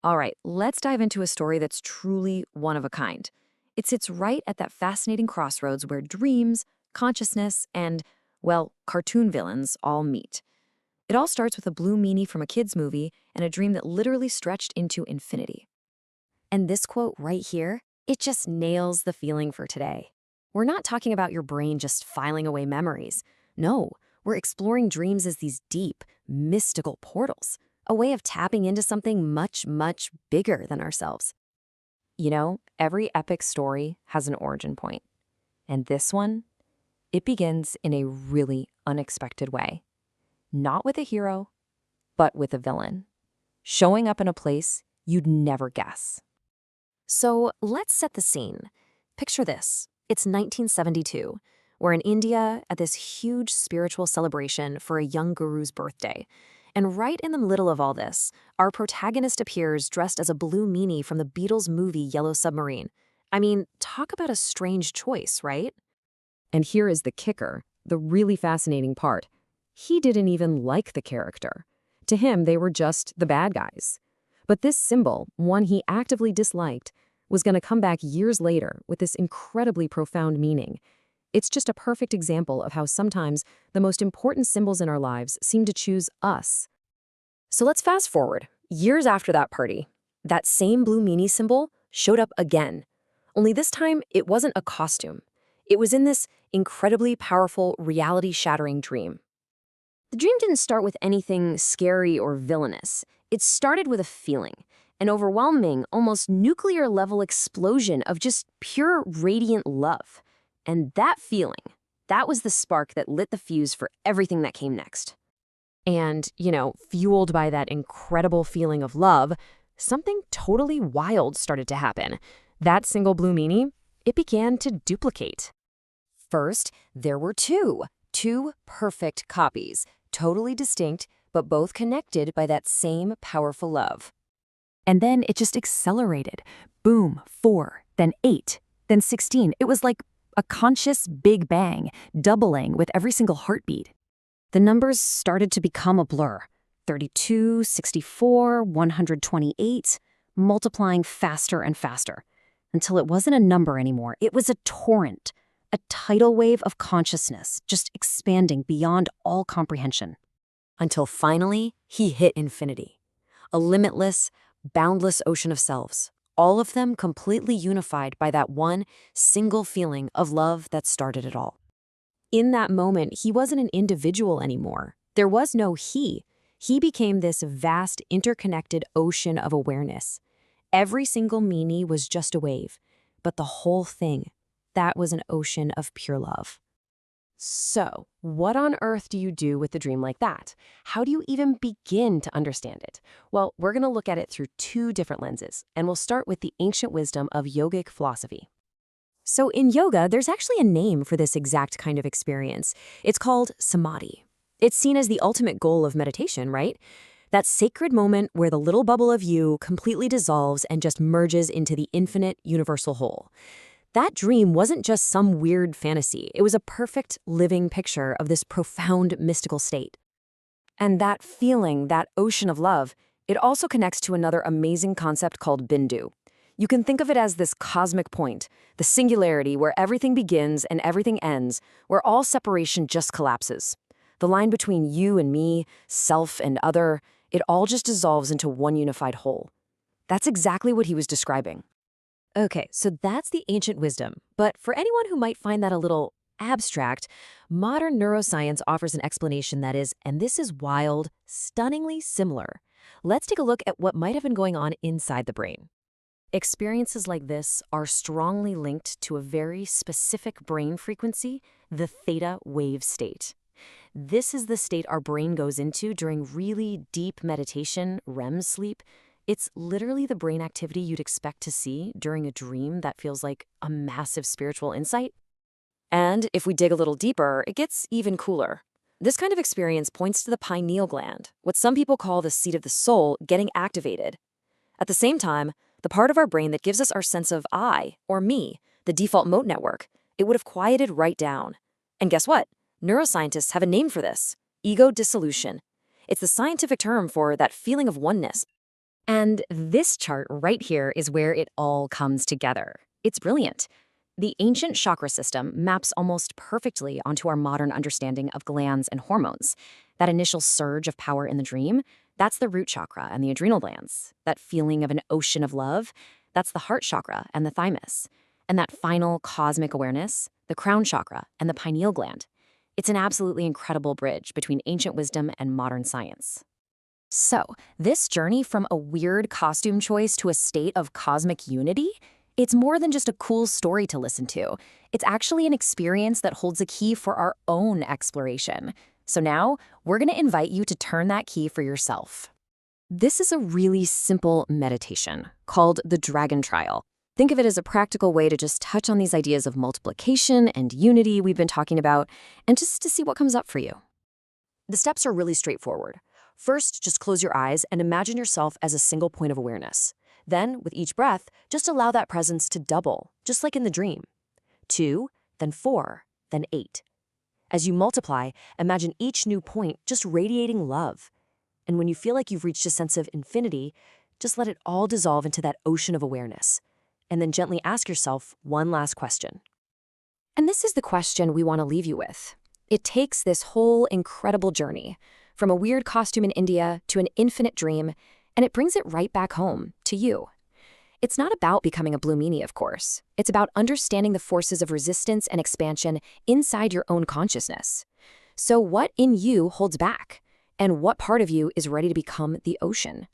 All right, let's dive into a story that's truly one of a kind. It sits right at that fascinating crossroads where dreams, consciousness, and, well, cartoon villains all meet. It all starts with a blue meanie from a kid's movie and a dream that literally stretched into infinity. And this quote right here, it just nails the feeling for today. We're not talking about your brain just filing away memories. No, we're exploring dreams as these deep, mystical portals, a way of tapping into something much, much bigger than ourselves. You know, every epic story has an origin point. And this one, it begins in a really unexpected way. Not with a hero, but with a villain, showing up in a place you'd never guess. So let's set the scene. Picture this. It's 1972. We're in India at this huge spiritual celebration for a young guru's birthday. And right in the middle of all this, our protagonist appears dressed as a blue meanie from the Beatles movie Yellow Submarine. I mean, talk about a strange choice, right? And here is the kicker, the really fascinating part. He didn't even like the character. To him, they were just the bad guys. But this symbol, one he actively disliked, was going to come back years later with this incredibly profound meaning. It's just a perfect example of how sometimes the most important symbols in our lives seem to choose us. So let's fast forward. Years after that party, that same blue meanie symbol showed up again. Only this time, it wasn't a costume. It was in this incredibly powerful, reality-shattering dream. The dream didn't start with anything scary or villainous. It started with a feeling, an overwhelming, almost nuclear-level explosion of just pure radiant love. And that feeling, that was the spark that lit the fuse for everything that came next. And, fueled by that incredible feeling of love, something totally wild started to happen. That single blue meanie, it began to duplicate. First, there were two perfect copies, totally distinct, but both connected by that same powerful love. And then it just accelerated. Boom, 4, then 8, then 16. It was like a conscious big bang, doubling with every single heartbeat. The numbers started to become a blur. 32, 64, 128, multiplying faster and faster, until it wasn't a number anymore. It was a torrent, a tidal wave of consciousness, just expanding beyond all comprehension. Until finally, he hit infinity. A limitless, boundless ocean of selves, all of them completely unified by that one single feeling of love that started it all. In that moment, he wasn't an individual anymore. There was no he. He became this vast, interconnected ocean of awareness. Every single meanie was just a wave, but the whole thing, that was an ocean of pure love. So, what on earth do you do with a dream like that? How do you even begin to understand it? Well, we're going to look at it through two different lenses, and we'll start with the ancient wisdom of yogic philosophy. So in yoga, there's actually a name for this exact kind of experience. It's called samadhi. It's seen as the ultimate goal of meditation, right? That sacred moment where the little bubble of you completely dissolves and just merges into the infinite universal whole. That dream wasn't just some weird fantasy. It was a perfect living picture of this profound mystical state. And that feeling, that ocean of love, it also connects to another amazing concept called bindu. You can think of it as this cosmic point, the singularity where everything begins and everything ends, where all separation just collapses. The line between you and me, self and other, it all just dissolves into one unified whole. That's exactly what he was describing. Okay, so that's the ancient wisdom. But for anyone who might find that a little abstract, modern neuroscience offers an explanation that is, and this is wild, stunningly similar. Let's take a look at what might have been going on inside the brain. Experiences like this are strongly linked to a very specific brain frequency, the theta wave state. This is the state our brain goes into during really deep meditation, REM sleep. It's literally the brain activity you'd expect to see during a dream that feels like a massive spiritual insight. And if we dig a little deeper, it gets even cooler. This kind of experience points to the pineal gland, what some people call the seat of the soul, getting activated. At the same time, the part of our brain that gives us our sense of I, or me, the default mode network, it would have quieted right down. And guess what? Neuroscientists have a name for this: ego dissolution. It's the scientific term for that feeling of oneness. And this chart right here is where it all comes together. It's brilliant. The ancient chakra system maps almost perfectly onto our modern understanding of glands and hormones. That initial surge of power in the dream, that's the root chakra and the adrenal glands. That feeling of an ocean of love, that's the heart chakra and the thymus. And that final cosmic awareness, the crown chakra and the pineal gland. It's an absolutely incredible bridge between ancient wisdom and modern science. So, this journey from a weird costume choice to a state of cosmic unity, it's more than just a cool story to listen to. It's actually an experience that holds a key for our own exploration. So now, we're going to invite you to turn that key for yourself. This is a really simple meditation called the Dragon Trial. Think of it as a practical way to just touch on these ideas of multiplication and unity we've been talking about, and just to see what comes up for you. The steps are really straightforward. First, just close your eyes and imagine yourself as a single point of awareness. Then, with each breath, just allow that presence to double, just like in the dream. 2, then 4, then 8. As you multiply, imagine each new point just radiating love. And when you feel like you've reached a sense of infinity, just let it all dissolve into that ocean of awareness. And then gently ask yourself one last question. And this is the question we want to leave you with. It takes this whole incredible journey, from a weird costume in India to an infinite dream, and it brings it right back home, to you. It's not about becoming a blue meanie, of course. It's about understanding the forces of resistance and expansion inside your own consciousness. So what in you holds back? And what part of you is ready to become the ocean?